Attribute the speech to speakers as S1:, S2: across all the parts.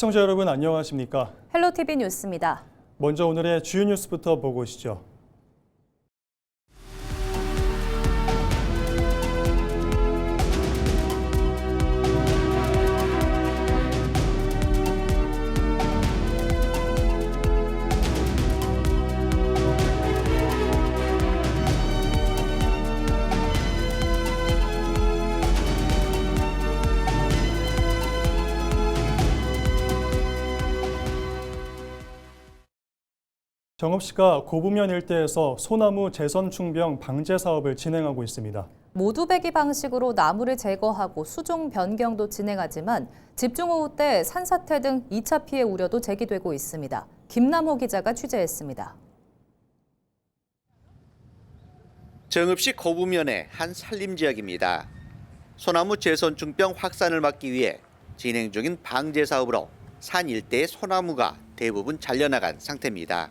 S1: 시청자 여러분 안녕하십니까?
S2: 헬로티비 뉴스입니다.
S1: 먼저 오늘의 주요 뉴스부터 보고 오시죠. 정읍시가 고부면 일대에서 소나무 재선충병 방제 사업을 진행하고 있습니다.
S2: 모두배기 방식으로 나무를 제거하고 수종 변경도 진행하지만 집중호우 때 산사태 등 2차 피해 우려도 제기되고 있습니다. 김남호 기자가 취재했습니다.
S3: 정읍시 고부면의 한 산림 지역입니다. 소나무 재선충병 확산을 막기 위해 진행 중인 방제 사업으로 산 일대의 소나무가 대부분 잘려나간 상태입니다.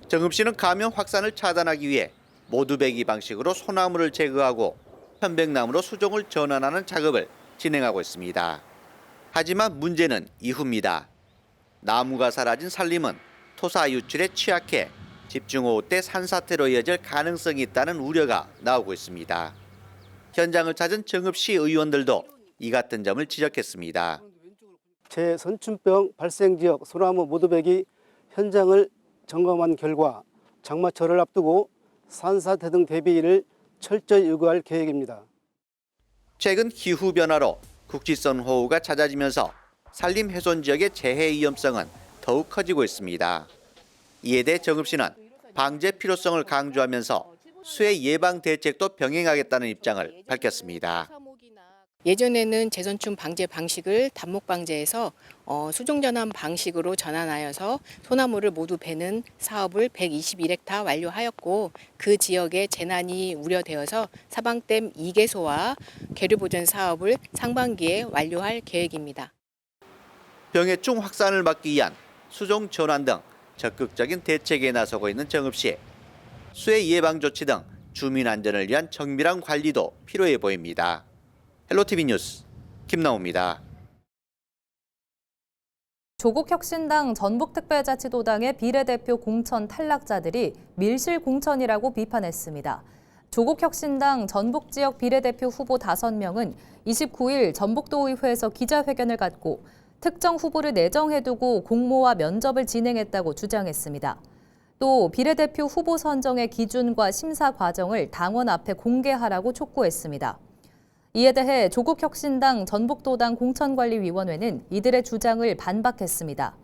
S3: 정읍시는 감염 확산을 차단하기 위해 모두배기 방식으로 소나무를 제거하고 편백나무로 수종을 전환하는 작업을 진행하고 있습니다. 하지만 문제는 이후입니다. 나무가 사라진 산림은 토사 유출에 취약해 집중호우 때 산사태로 이어질 가능성이 있다는 우려가 나오고 있습니다. 현장을 찾은 정읍시 의원들도 이 같은 점을 지적했습니다.
S4: 재선충병 발생 지역 소나무 모두배기 현장을 점검한 결과 장마철을 앞두고 산사태 등 대비를 철저히 요구할 계획입니다.
S3: 최근 기후 변화로 국지성 호우가 잦아지면서 산림 훼손 지역의 재해 위험성은 더욱 커지고 있습니다. 이에 대해 정읍시는 방제 필요성을 강조하면서 수해 예방 대책도 병행하겠다는 입장을 밝혔습니다.
S5: 예전에는 재선충 방제 방식을 단목 방제에서 수종 전환 방식으로 전환하여서 소나무를 모두 베는 사업을 121헥타 완료하였고 그 지역에 재난이 우려되어서 사방댐 2개소와 계류 보전 사업을 상반기에 완료할 계획입니다.
S3: 병해충 확산을 막기 위한 수종 전환 등 적극적인 대책에 나서고 있는 정읍시. 수해 예방 조치 등 주민 안전을 위한 정밀한 관리도 필요해 보입니다. 헬로티비 뉴스 김나호입니다.
S2: 조국혁신당 전북특별자치도당의 비례대표 공천 탈락자들이 밀실 공천이라고 비판했습니다. 조국혁신당 전북지역 비례대표 후보 5명은 29일 전북도의회에서 기자회견을 갖고 특정 후보를 내정해두고 공모와 면접을 진행했다고 주장했습니다. 또 비례대표 후보 선정의 기준과 심사 과정을 당원 앞에 공개하라고 촉구했습니다. 이에 대해 조국혁신당 전북도당 공천관리위원회는 이들의 주장을 반박했습니다.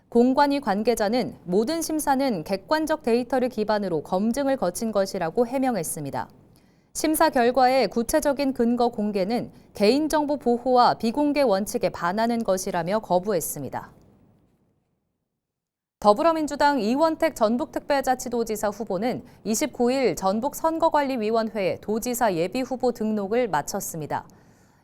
S2: 공관위 관계자는 모든 심사는 객관적 데이터를 기반으로 검증을 거친 것이라고 해명했습니다. 심사 결과의 구체적인 근거 공개는 개인정보 보호와 비공개 원칙에 반하는 것이라며 거부했습니다. 더불어민주당 이원택 전북특별자치도지사 후보는 29일 전북선거관리위원회에 도지사 예비후보 등록을 마쳤습니다.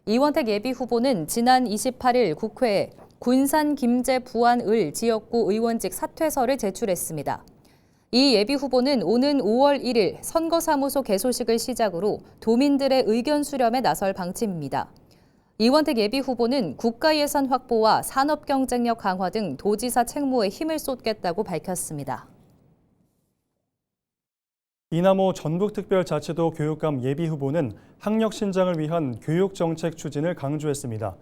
S2: 이원택 예비후보는 지난 28일 국회에 군산, 김제, 부안, 을 지역구 의원직 사퇴서를 제출했습니다. 이 예비후보는 오는 5월 1일 선거사무소 개소식을 시작으로 도민들의 의견 수렴에 나설 방침입니다. 이원택 예비후보는 국가예산 확보와 산업경쟁력 강화 등 도지사 책무에 힘을 쏟겠다고 밝혔습니다.
S1: 이남호 전북특별자치도 교육감 예비후보는 학력신장을 위한 교육정책 추진을 강조했습니다.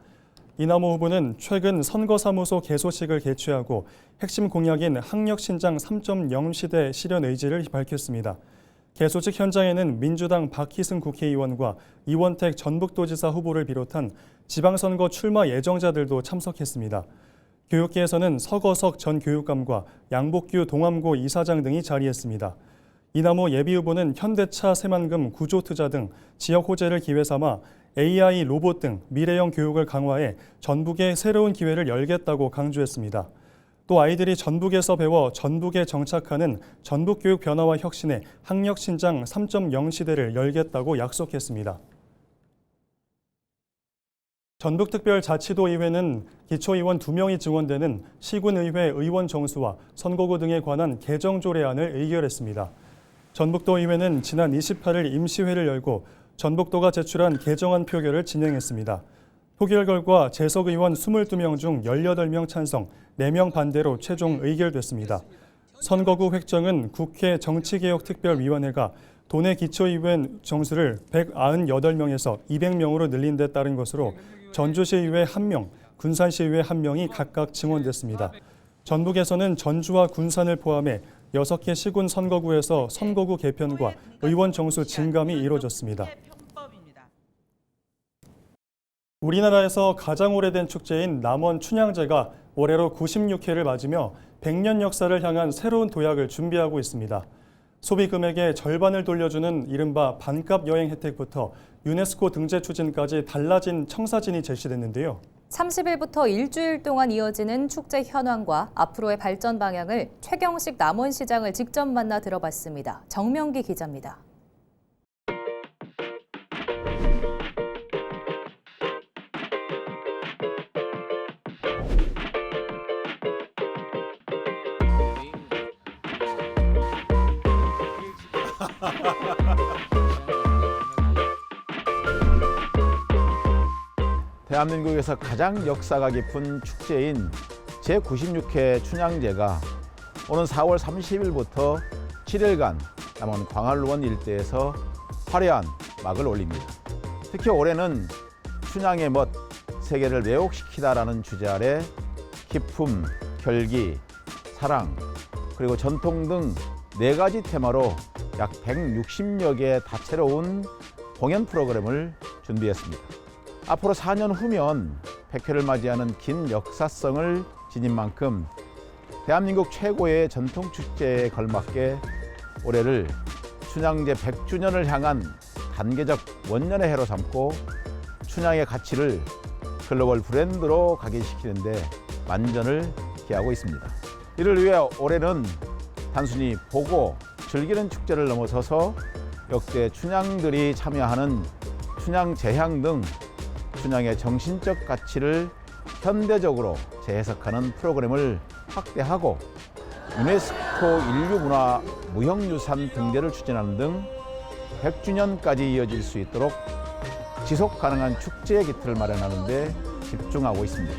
S1: 이남호 후보는 최근 선거사무소 개소식을 개최하고 핵심 공약인 학력신장 3.0 시대 실현 의지를 밝혔습니다. 개소식 현장에는 민주당 박희승 국회의원과 이원택 전북도지사 후보를 비롯한 지방선거 출마 예정자들도 참석했습니다. 교육계에서는 서거석 전 교육감과 양복규 동암고 이사장 등이 자리했습니다. 이남호 예비후보는 현대차 새만금 구조투자 등 지역 호재를 기회 삼아 AI, 로봇 등 미래형 교육을 강화해 전북에 새로운 기회를 열겠다고 강조했습니다. 또 아이들이 전북에서 배워 전북에 정착하는 전북교육 변화와 혁신의 학력신장 3.0 시대를 열겠다고 약속했습니다. 전북특별자치도의회는 기초의원 2명이 증원되는 시군의회 의원 정수와 선거구 등에 관한 개정조례안을 의결했습니다. 전북도의회는 지난 28일 임시회를 열고 전북도가 제출한 개정안 표결을 진행했습니다. 표결 결과 재석 의원 22명 중 18명 찬성, 4명 반대로 최종 의결됐습니다. 선거구 획정은 국회 정치개혁특별위원회가 도내 기초의회 정수를 198명에서 200명으로 늘린 데 따른 것으로 전주시의회 1명, 군산시의회 1명이 각각 증원됐습니다. 전북에서는 전주와 군산을 포함해 6개 시군 선거구에서 선거구 개편과 의원 정수 증감이 이루어졌습니다. 우리나라에서 가장 오래된 축제인 남원 춘향제가 올해로 96회를 맞으며 100년 역사를 향한 새로운 도약을 준비하고 있습니다. 소비 금액의 절반을 돌려주는 이른바 반값 여행 혜택부터 유네스코 등재 추진까지 달라진 청사진이 제시됐는데요.
S2: 30일부터 일주일 동안 이어지는 축제 현황과 앞으로의 발전 방향을 최경식 남원시장을 직접 만나 들어봤습니다. 정명기 기자입니다.
S6: 대한민국에서 가장 역사가 깊은 축제인 제96회 춘향제가 오는 4월 30일부터 7일간 남원 광활루원 일대에서 화려한 막을 올립니다. 특히 올해는 춘향의 멋, 세계를 매혹시키다라는 주제 아래 기품, 결기, 사랑, 그리고 전통 등 4가지 테마로 약 160여 개의 다채로운 공연 프로그램을 준비했습니다. 앞으로 4년 후면 100회를 맞이하는 긴 역사성을 지닌 만큼 대한민국 최고의 전통축제에 걸맞게 올해를 춘향제 100주년을 향한 단계적 원년의 해로 삼고 춘향의 가치를 글로벌 브랜드로 각인시키는 데 만전을 기하고 있습니다. 이를 위해 올해는 단순히 보고 즐기는 축제를 넘어서서 역대 춘향들이 참여하는 춘향 재향 등 춘향의 정신적 가치를 현대적으로 재해석하는 프로그램을 확대하고 유네스코 인류문화 무형유산 등재를 추진하는 등 100주년까지 이어질 수 있도록 지속 가능한 축제의 기틀을 마련하는 데 집중하고 있습니다.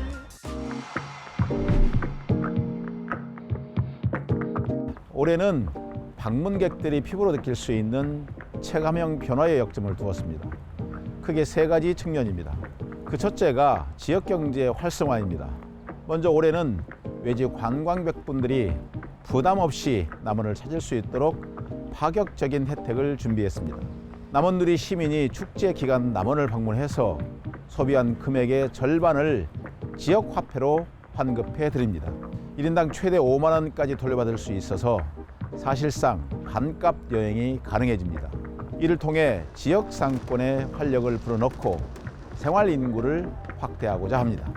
S6: 올해는 방문객들이 피부로 느낄 수 있는 체감형 변화의 역점을 두었습니다. 크게 3가지 측면입니다. 그 첫째가 지역경제 활성화입니다. 먼저 올해는 외지 관광객분들이 부담 없이 남원을 찾을 수 있도록 파격적인 혜택을 준비했습니다. 남원누리 시민이 축제 기간 남원을 방문해서 소비한 금액의 절반을 지역 화폐로 환급해 드립니다. 1인당 최대 5만 원까지 돌려받을 수 있어서 사실상 반값 여행이 가능해집니다. 이를 통해 지역 상권에 활력을 불어넣고 생활 인구를 확대하고자 합니다.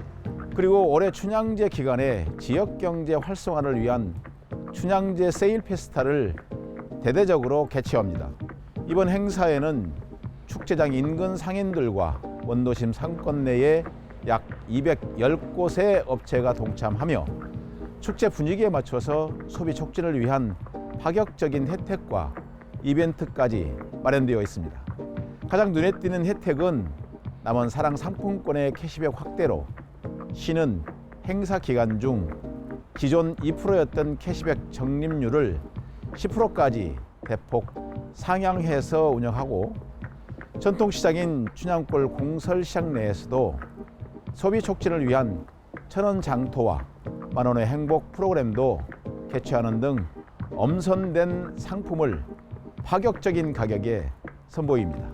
S6: 그리고 올해 춘향제 기간에 지역 경제 활성화를 위한 춘향제 세일 페스타를 대대적으로 개최합니다. 이번 행사에는 축제장 인근 상인들과 원도심 상권 내에 약 210곳의 업체가 동참하며 축제 분위기에 맞춰서 소비 촉진을 위한 파격적인 혜택과 이벤트까지 마련되어 있습니다. 가장 눈에 띄는 혜택은 남원 사랑 상품권의 캐시백 확대로 시는 행사 기간 중 기존 2%였던 캐시백 적립률을 10%까지 대폭 상향해서 운영하고 전통시장인 춘향골 공설시장 내에서도 소비 촉진을 위한 천원 장터와 만원의 행복 프로그램도 개최하는 등 엄선된 상품을 파격적인 가격에 선보입니다.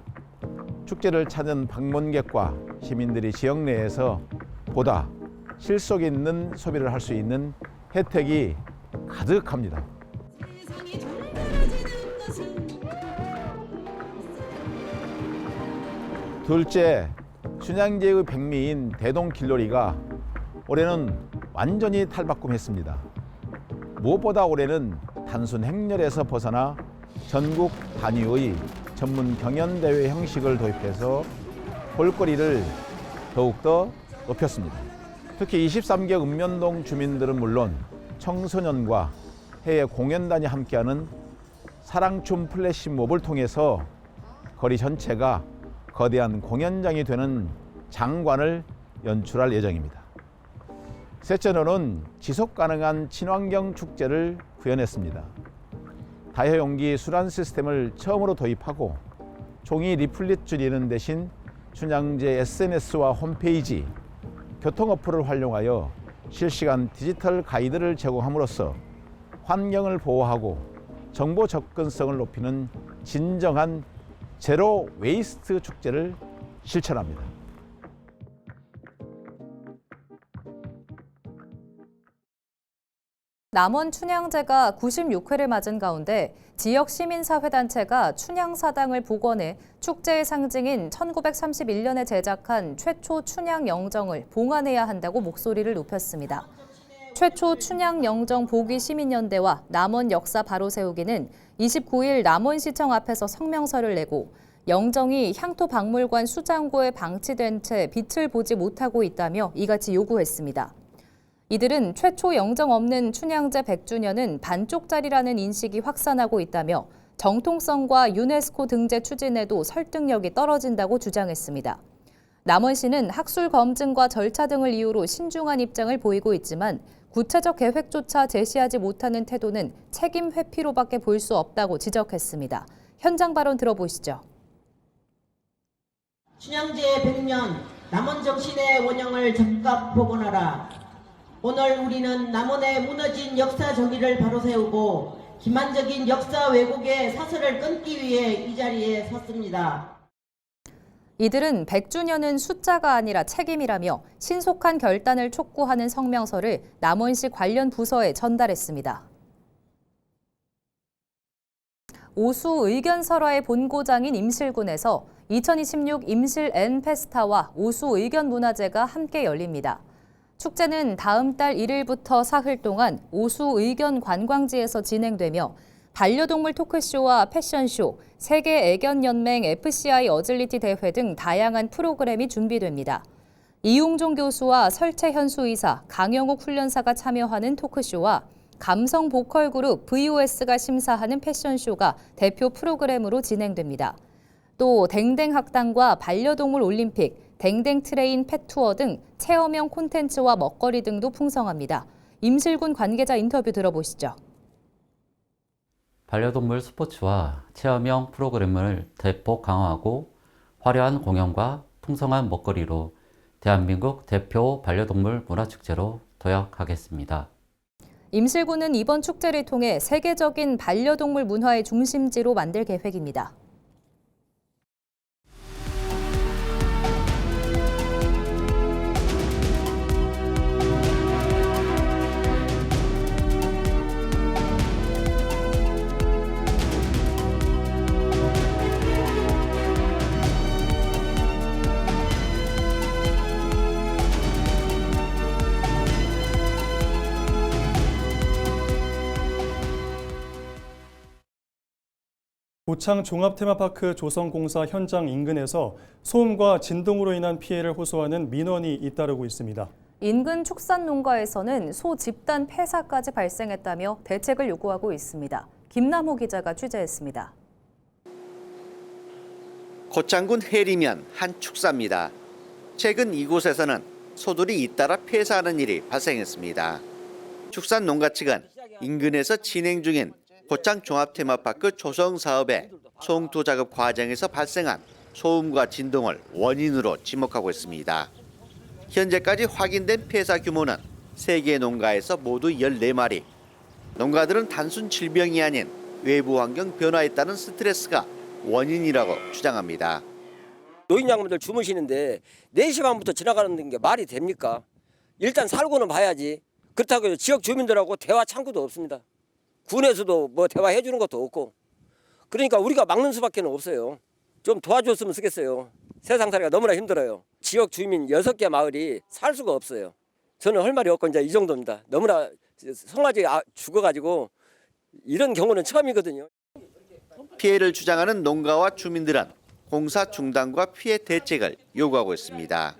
S6: 축제를 찾는 방문객과 시민들이 지역 내에서 보다 실속 있는 소비를 할 수 있는 혜택이 가득합니다. 둘째, 춘향제의 백미인 대동길놀이가 올해는 완전히 탈바꿈했습니다. 무엇보다 올해는 단순 행렬에서 벗어나 전국 단위의 전문 경연대회 형식을 도입해서 볼거리를 더욱더 높였습니다. 특히 23개 읍면동 주민들은 물론 청소년과 해외 공연단이 함께하는 사랑춤 플래시몹을 통해서 거리 전체가 거대한 공연장이 되는 장관을 연출할 예정입니다. 셋째로는 지속가능한 친환경 축제를 구현했습니다. 다회용기 수란 시스템을 처음으로 도입하고 종이 리플릿 줄이는 대신 춘향제 SNS와 홈페이지, 교통 어플을 활용하여 실시간 디지털 가이드를 제공함으로써 환경을 보호하고 정보 접근성을 높이는 진정한 제로 웨이스트 축제를 실천합니다.
S2: 남원 춘향제가 96회를 맞은 가운데 지역 시민사회단체가 춘향사당을 복원해 축제의 상징인 1931년에 제작한 최초 춘향영정을 봉안해야 한다고 목소리를 높였습니다. 최초 춘향영정 보기시민연대와 남원 역사 바로세우기는 29일 남원시청 앞에서 성명서를 내고 영정이 향토박물관 수장고에 방치된 채 빛을 보지 못하고 있다며 이같이 요구했습니다. 이들은 최초 영정 없는 춘향제 100주년은 반쪽짜리라는 인식이 확산하고 있다며 정통성과 유네스코 등재 추진에도 설득력이 떨어진다고 주장했습니다. 남원시는 학술 검증과 절차 등을 이유로 신중한 입장을 보이고 있지만 구체적 계획조차 제시하지 못하는 태도는 책임 회피로밖에 볼 수 없다고 지적했습니다. 현장 발언 들어보시죠.
S7: 춘향제 100년 남원 정신의 원형을 적극 복원하라. 오늘 우리는 남원의 무너진 역사 정의를 바로 세우고 기만적인 역사 왜곡의 사슬을 끊기 위해 이 자리에 섰습니다.
S2: 이들은 100주년은 숫자가 아니라 책임이라며 신속한 결단을 촉구하는 성명서를 남원시 관련 부서에 전달했습니다. 오수 의견설화의 본고장인 임실군에서 2026 임실 N 페스타와 오수 의견문화제가 함께 열립니다. 축제는 다음 달 1일부터 사흘 동안 오수 의견 관광지에서 진행되며 반려동물 토크쇼와 패션쇼, 세계 애견연맹 FCI 어질리티 대회 등 다양한 프로그램이 준비됩니다. 이용종 교수와 설채현 수의사, 강영욱 훈련사가 참여하는 토크쇼와 감성 보컬 그룹 VOS가 심사하는 패션쇼가 대표 프로그램으로 진행됩니다. 또 댕댕학당과 반려동물 올림픽, 댕댕 트레인 펫 투어 등 체험형 콘텐츠와 먹거리 등도 풍성합니다. 임실군 관계자 인터뷰 들어보시죠.
S8: 반려동물 스포츠와 체험형 프로그램을 대폭 강화하고 화려한 공연과 풍성한 먹거리로 대한민국 대표 반려동물 문화축제로 도약하겠습니다.
S2: 임실군은 이번 축제를 통해 세계적인 반려동물 문화의 중심지로 만들 계획입니다.
S1: 고창 종합테마파크 조성공사 현장 인근에서 소음과 진동으로 인한 피해를 호소하는 민원이 잇따르고 있습니다.
S2: 인근 축산농가에서는 소 집단 폐사까지 발생했다며 대책을 요구하고 있습니다. 김남호 기자가 취재했습니다.
S3: 고창군 해리면 한 축사입니다. 최근 이곳에서는 소들이 잇따라 폐사하는 일이 발생했습니다. 축산농가 측은 인근에서 진행 중인 고창 종합테마파크 조성 사업의 송토 작업 과정에서 발생한 소음과 진동을 원인으로 지목하고 있습니다. 현재까지 확인된 폐사 규모는 3개 농가에서 모두 14마리. 농가들은 단순 질병이 아닌 외부 환경 변화에 따른 스트레스가 원인이라고 주장합니다.
S9: 노인 양반들 주무시는데 4시 반부터 지나가는 게 말이 됩니까? 일단 살고는 봐야지. 그렇다고 지역 주민들하고 대화 창구도 없습니다. 군에서도 뭐 대화해 주는 것도 없고. 그러니까 우리가 막는 수밖에 없어요. 좀 도와줬으면 쓰겠어요. 세상살이가 너무나 힘들어요. 지역 주민 6개 마을이 살 수가 없어요. 저는 할 말이 없고 이제 이 정도입니다. 너무나 성화지 죽어가지고 이런 경우는 처음이거든요.
S3: 피해를 주장하는 농가와 주민들은 공사 중단과 피해 대책을 요구하고 있습니다.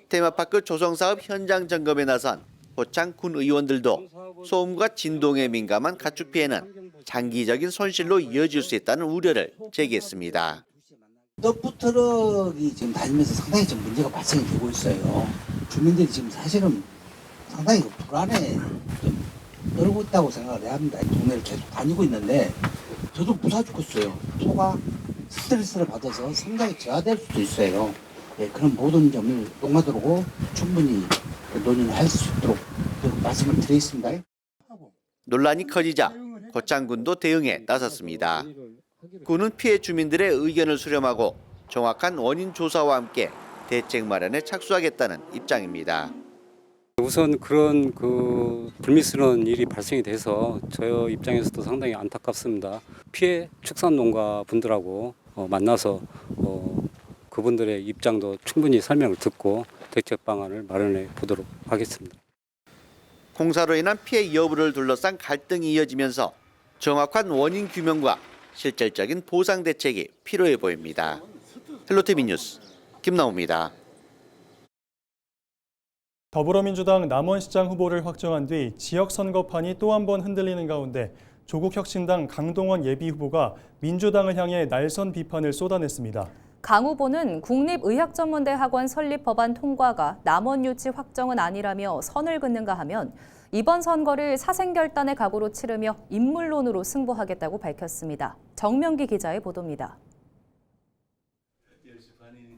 S3: 테마파크 조성사업 현장 점검에 나선 고창 군 의원들도 소음과 진동에 민감한 가축 피해는 장기적인 손실로 이어질 수 있다는 우려를 제기했습니다.
S10: 덤프트럭이 지금 다니면서 상당히 좀 문제가 발생이 되고 있어요. 주민들이 지금 사실은 상당히 불안에 좀 떨고 있다고 생각을 해야 합니다. 동네를 계속 다니고 있는데 저도 무사 죽겠어요. 소가 스트레스를 받아서 상당히 저하될 수도 있어요. 예, 그런 모든 점을 농가들하고 충분히 논의를 할 수 있도록 말씀을 드리겠습니다.
S3: 논란이 커지자 고창군도 대응에 나섰습니다. 군은 피해 주민들의 의견을 수렴하고 정확한 원인 조사와 함께 대책 마련에 착수하겠다는 입장입니다.
S11: 우선 그런 불미스러운 일이 발생이 돼서 저 입장에서도 상당히 안타깝습니다. 피해 축산농가 분들하고 만나서 그분들의 입장도 충분히 설명을 듣고 대책 방안을 마련해 보도록 하겠습니다.
S3: 공사로 인한 피해 여부를 둘러싼 갈등이 이어지면서 정확한 원인 규명과 실질적인 보상 대책이 필요해 보입니다. 헬로티비 뉴스 김나우입니다.
S1: 더불어민주당 남원시장 후보를 확정한 뒤 지역 선거판이 또 한 번 흔들리는 가운데 조국혁신당 강동원 예비후보가 민주당을 향해 날선 비판을 쏟아냈습니다.
S2: 강 후보는 국립의학전문대학원 설립 법안 통과가 남원 유치 확정은 아니라며 선을 긋는가 하면 이번 선거를 사생결단의 각오로 치르며 인물론으로 승부하겠다고 밝혔습니다. 정명기 기자의 보도입니다.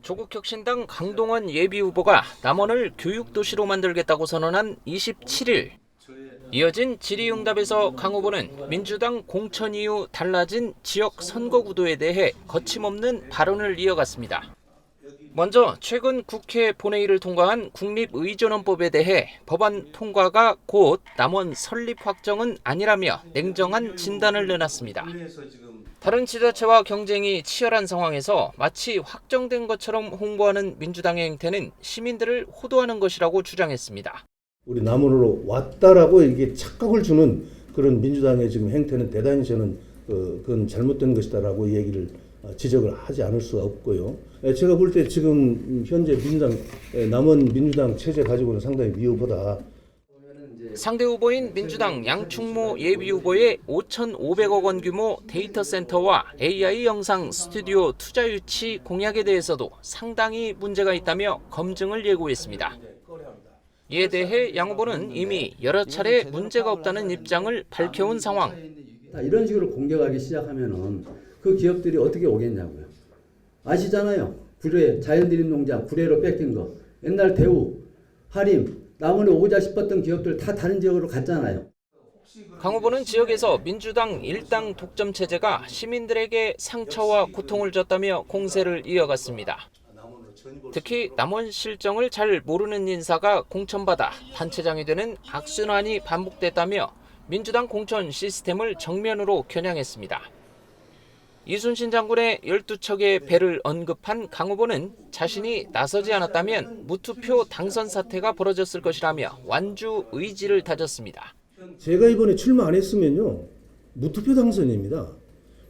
S12: 조국혁신당 강동원 예비후보가 남원을 교육도시로 만들겠다고 선언한 27일. 이어진 질의응답에서 강 후보는 민주당 공천 이후 달라진 지역 선거 구도에 대해 거침없는 발언을 이어갔습니다. 먼저 최근 국회 본회의를 통과한 국립의전원법에 대해 법안 통과가 곧 남원 설립 확정은 아니라며 냉정한 진단을 내놨습니다. 다른 지자체와 경쟁이 치열한 상황에서 마치 확정된 것처럼 홍보하는 민주당의 행태는 시민들을 호도하는 것이라고 주장했습니다.
S13: 우리 남원으로 왔다라고 이게 착각을 주는 그런 민주당의 지금 행태는 대단히 저는 그건 잘못된 것이다라고 얘기를 지적을 하지 않을 수가 없고요. 제가 볼 때 지금 현재 민주당 남원 민주당 체제 가지고는 상당히 미흡하다.
S12: 상대 후보인 민주당 양충모 예비후보의 5,500억 원 규모 데이터 센터와 AI 영상 스튜디오 투자 유치 공약에 대해서도 상당히 문제가 있다며 검증을 예고했습니다. 이에 대해 양 후보는 이미 여러 차례 문제가 없다는 입장을 밝혀온 상황.
S14: 이런 식으로 공격하기 시작하면은 그 기업들이 어떻게 오겠냐고요. 아시잖아요. 구례 자연드림 농장 구례로 뺏긴 거. 옛날 대우, 하림, 남원에 오자 싶었던 기업들 다 다른 지역으로 갔잖아요.
S12: 강 후보는 지역에서 민주당 일당 독점 체제가 시민들에게 상처와 고통을 줬다며 공세를 이어갔습니다. 특히 남원 실정을 잘 모르는 인사가 공천받아 단체장이 되는 악순환이 반복됐다며 민주당 공천 시스템을 정면으로 겨냥했습니다. 이순신 장군의 12척의 배를 언급한 강 후보는 자신이 나서지 않았다면 무투표 당선 사태가 벌어졌을 것이라며 완주 의지를 다졌습니다.
S13: 제가 이번에 출마 안 했으면요. 무투표 당선입니다.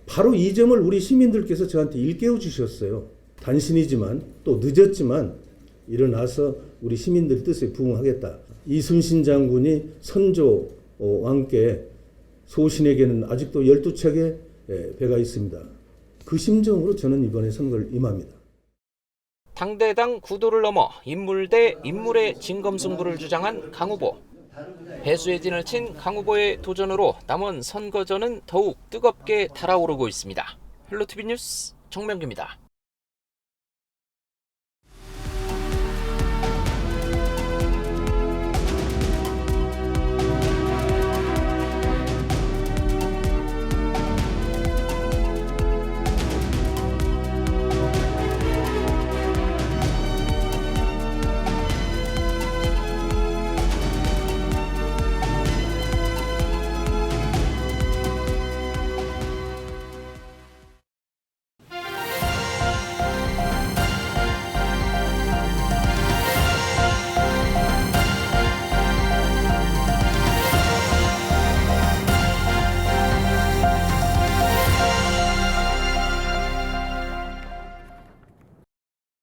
S13: 바로 이 점을 우리 시민들께서 저한테 일깨워 주셨어요. 단신이지만 또 늦었지만 일어나서 우리 시민들의 뜻에 부응하겠다. 이순신 장군이 선조와 함께 소신에게는 아직도 12척의 배가 있습니다. 그 심정으로 저는 이번에 선거를 임합니다.
S12: 당대당 구도를 넘어 인물 대 인물의 진검승부를 주장한 강 후보. 배수의 진을 친 강 후보의 도전으로 남원 선거전은 더욱 뜨겁게 달아오르고 있습니다. 헬로티비 뉴스 정명기입니다.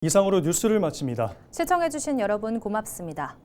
S1: 이상으로 뉴스를 마칩니다.
S2: 시청해주신 여러분 고맙습니다.